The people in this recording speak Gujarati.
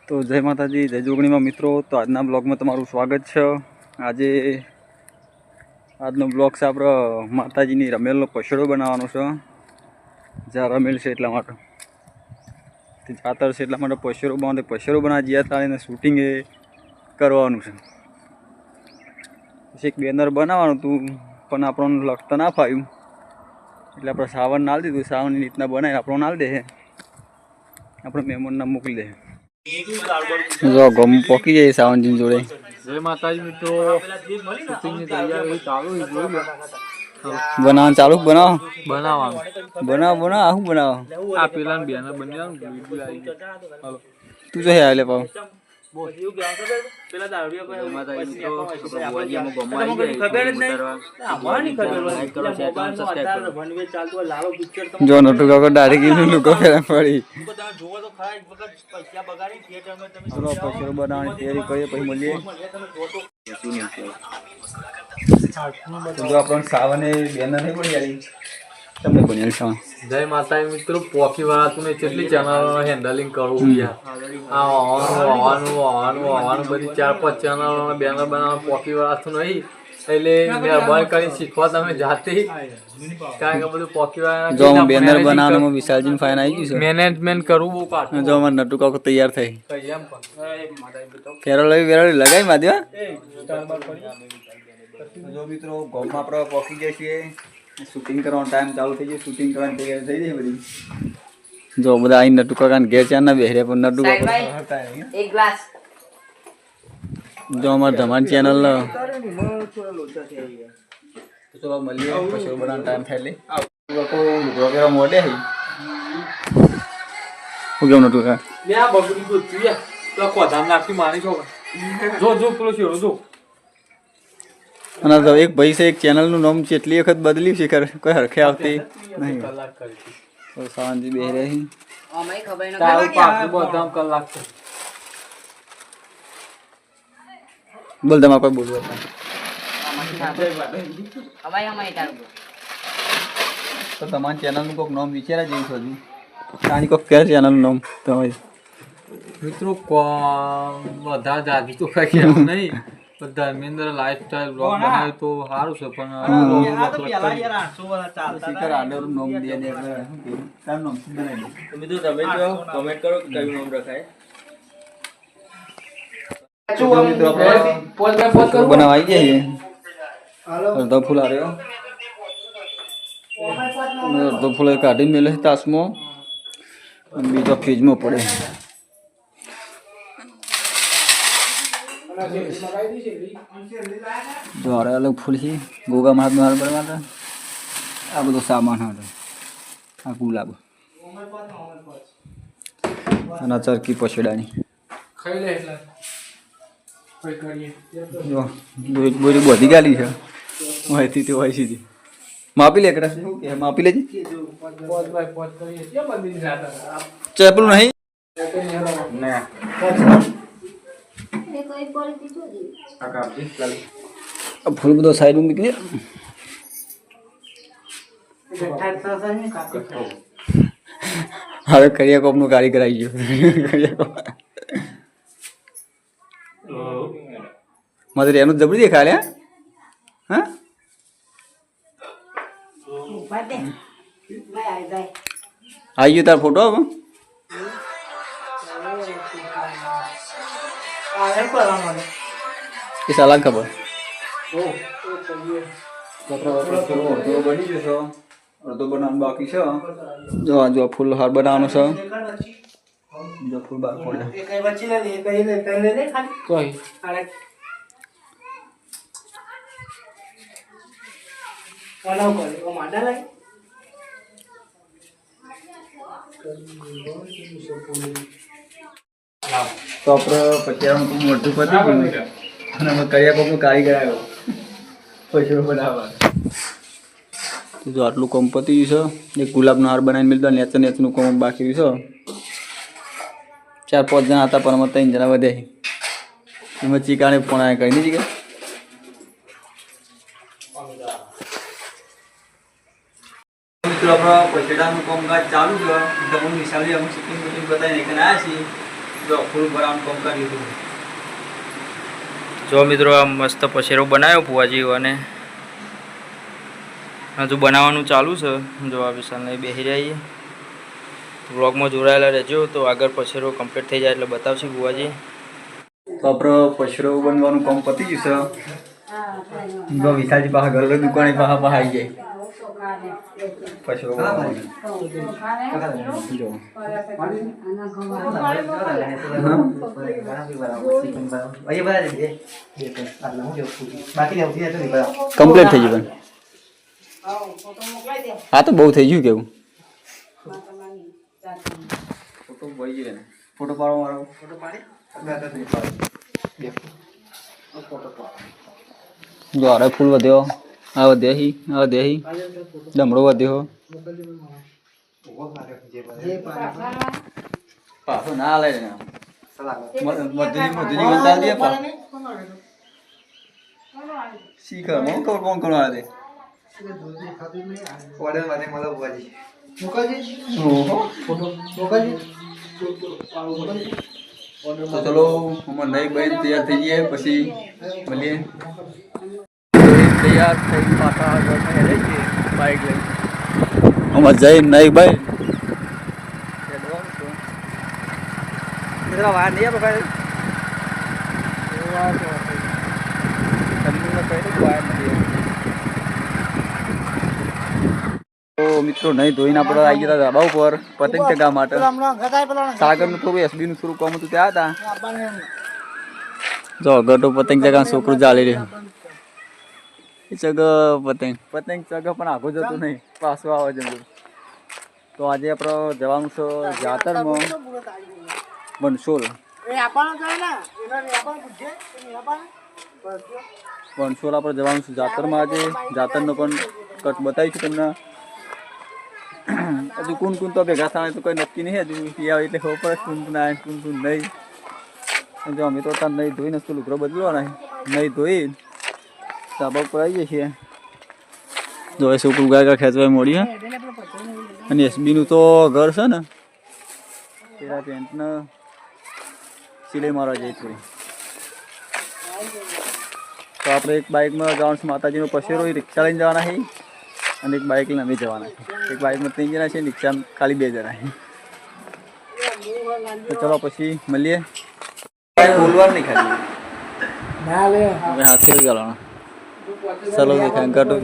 તો જય માતાજી, જય જોગણીમાં મિત્રો। તો આજના બ્લોગમાં તમારું સ્વાગત છે। આજનો બ્લોગ છે આપણે માતાજીની રમેલનો પછડો બનાવવાનો છે। જ્યાં રમેલ છે એટલા માટે જાતર છે એટલા માટે પછડો બનાવવા ગયા હતા અને શૂટિંગ એ કરવાનું છે। પછી એક બેનર બનાવવાનું હતું પણ આપણને લખતા ના ફાવ્યું એટલે આપણે સાવન નાલ દીધું। સાવનની રીતના બનાવી આપણને નાલ દે, આપણે મહેમાનને મોકલી દે। જો ગમ પોકી જાય સાવનજી જોડે। જય માતાજી મિત્રો, શૂટિંગની તૈયારી ચાલુ છે, જોઈ લો। બનાવવાનું ચાલુ બનાવવાનું આવું બનાવો આ પેલા બેનર બન્યા તું જો હે આલે પાવ જો નટુ કાકો ડાયરેક્ટ લુકો ફેરા પડી। ચલો પછી બનાવવાની તૈયારી કરીએ, પછી મળીએ। જો આપણને સાવને બેનર નહીં પડી આવી તમને બની સાવન। જય માતાજી મિત્રો, પોકી વાળા તું કેટલી ચેનલો હેન્ડલિંગ કરવું યાર। આ બધી 4-5 ચેનલો બેનર બનાવવા પોકી વાળા તું નહીં એટલે મહેરબાની કરીને શીખવા તમે જાતે, કારણ કે બધું પોકી વાળા જો બેનર બનાવવામાં વિશાલજી ફાઈન આવી ગયું છે। મેનેજમેન્ટ કરવું બહુ કાઢ। જો અમાર નટુ કાકો તૈયાર થઈ ફેરો લગાવી માધ્યો। જો મિત્રો ગોમમાં આપણે પહોંચી ગયા છીએ, શૂટિંગ કરવાનો ટાઈમ ચાલુ થઈ ગયો, શૂટિંગ કરવાની તૈયારી થઈ ગઈ બધી। જો બધા અહીં નટુ કાકા ઘેર ચાર ના બેહરે પણ નટુ કાકા એક ગ્લાસ। જો અમાર ધમાન ચેનલ તો મળીએ પછી બનાવવાનો ટાઈમ થાય એટલે લોકો વગેરે મોડે હઈ હું કેમ નટુ કાકા મે આ બગડી ગયું યાર, તો કોધામ નાખી મારી છો। જો પેલો છે જો અને તો એક ભાઈ છે, એક ચેનલનું નામ કેટલી વખત બદલ્યું છે, કોઈ હરખે આવતી નહીં। તો સાંજે બે રહી અમાય ખબર ન તાવ પાક બધામ કલાક છે। બોલ દમા કોઈ બોલવા તો તમારી ચેનલનું કોઈક નામ વિચારા જેવું છે હજુ તારી કોઈક ક્યાં ચેનલનું નામ તમારી મિત્રો બધા જાગી તો કઈ કેવું નહીં, ધર્મેન્દ્ર લાઈફસ્ટાઈલ બ્લોગ બનાવે તો સારું છે પણ શિખર આડરનું નામ દે દે તારું નામ બનાવી દે મિત્રો। તમે જો કમેન્ટ કરો કે કયું નામ રખાય। બનાવ આવી ગયા છે, અડધો ફૂલ આવ્યો, અડધો ફૂલ કાઢીને મેલે તાસમાં બીજો ફ્રીજમાં પડે। જો અરે અલગ ફૂલ છે ગોગા મહાત્મા હાર બનાવતા આ બધો સામાન હતો, આ ગુલાબ અને ચરકી પછડાની જો બોરી બધી ગાલી છે માહિતી તે હોય સીધી માપી લે કડા શું કે માપી લેજે ચેપલું નહીં ના ફૂલ બધો સાઈડ મૂકી હવે કરિયા કોપ નું કારીગર આવી ગયો। મારે એનું જબરી દેખાડે હા આવી ગયો તાર ફોટો હવે એ સાલા ખબર બની જશો, અડધો બનાવવાનું બાકી છે। જો જો ફૂલ હાર બનાવવાનો છે, જો ફૂલ બાર તો આપણે પછી મોટું પતી ગયું અને અમે કરિયા કોપનું કારીગર આવ્યો પછી બનાવવા। જો આટલું કોમ પતી ગયું છે, એક ગુલાબનો હાર બનાવીને મિલતા નેચનું કોમ બાકી રહ્યું છે। 4-5 જણા હતા પણ અમે 3 જણા વધ્યા, એમાં ચીકાને ફોન આવ્યા કરી દીધી કે મિત્રો આપણા પછડાનું કામકાજ ચાલુ છે, તમને વિશાલી અમે શૂટિંગ બતાવીને આવ્યા છીએ। જો ફૂલ ભરાવાનું કામ કરી દીધું. જો મિત્રો આ મસ્ત પછેરો બનાવ્યો ફુવાજી અને હજુ બનાવવાનું ચાલુ છે. જો આ વિશાલને બેસી જઈએ વ્લોગમાં જોડાયેલા રહેજો. તો આગળ પછેરો કમ્પ્લીટ થઈ જાય એટલે બતાવશે ફુવાજી. તો આપણે પછરો બનવાનું કામ પતી ગયું છે. જો વિશાલજી પાસે ઘર દુકાને પાસે આવી જાય પછરો બનાવવાનું. જો કમ્પ્લીટ થઈ ગયું. હા તો બહુ થઈ ગયું કેવું. ફોટો પડી ગયો ને ફોટો પાડવા વાળો ફોટો પાડી જો અરે ફૂલ વધ્યો. આ વધ્યા ડમડો વધ્યો. પાછો ના લે ને મધુજી ગણતા દે શીખર મને ખબર કોણ કોણ આવે તો ચલો અમાર નઈ બેન તૈયાર થઈ જાય પછી મળીએ. તૈયાર થઈ પાછા આગળ રહી છે બાઈક લઈ અમાર જઈ નઈ ભાઈ વાર નહીં ભાઈ તો મિત્રો નહીં ધોઈને આપણે આવી ગયા ધાબા ઉપર પતંગ ચગાવવા માટે. સાગરનું થોડું એસબીનું થોડું કામ હતું ત્યાં હતા. જો અગર તો પતંગ ચગાવવાનું છોકરું ચાલી રહ્યું. એ ચગ પતંગ ચગ પણ આગળ જતું નહીં પાછું આવે છે. તો આજે આપણે જવાનું છે જાતરમાં વનસોલ. વનસોલ આપણે જવાનું છે જાતરમાં. આજે જાતરનો પણ કટ બતાવીશું તમને. હજુ કોણ કોણ તો ભેગા થાય તો કોઈ નક્કી નહીં. હજુ આવે એટલે ખબર પડે કોણ કોણ આવે કોણ કોણ નહીં. જો અમે તો ત્યાં નહીં ધોઈને તો લુગડો બદલવાના નહીં ધોઈ ધાબા ઉપર આવી જઈએ છીએ. જો એ છોકરું ગાય ખેંચવા મોડી. અને એસબીનું તો ઘર છે ને પેલા પેન્ટને સિલાઈ મારવા જઈએ થોડી. તો આપણે એક બાઇકમાં જવાનું છે માતાજીનો પછેરો. રિક્ષા લઈને જવાના છે અને એક બાઇક લઈને અમે જવાના છે. એક બાઇકમાં 3 જણા છે, રિક્ષામાં ખાલી 2 જણા છે. તો ચલો પછી મળીએ. બોલવાનું નહીં ખાલી હવે હાથે જ ગાળવાનો. ચલો દેખાય કાઢો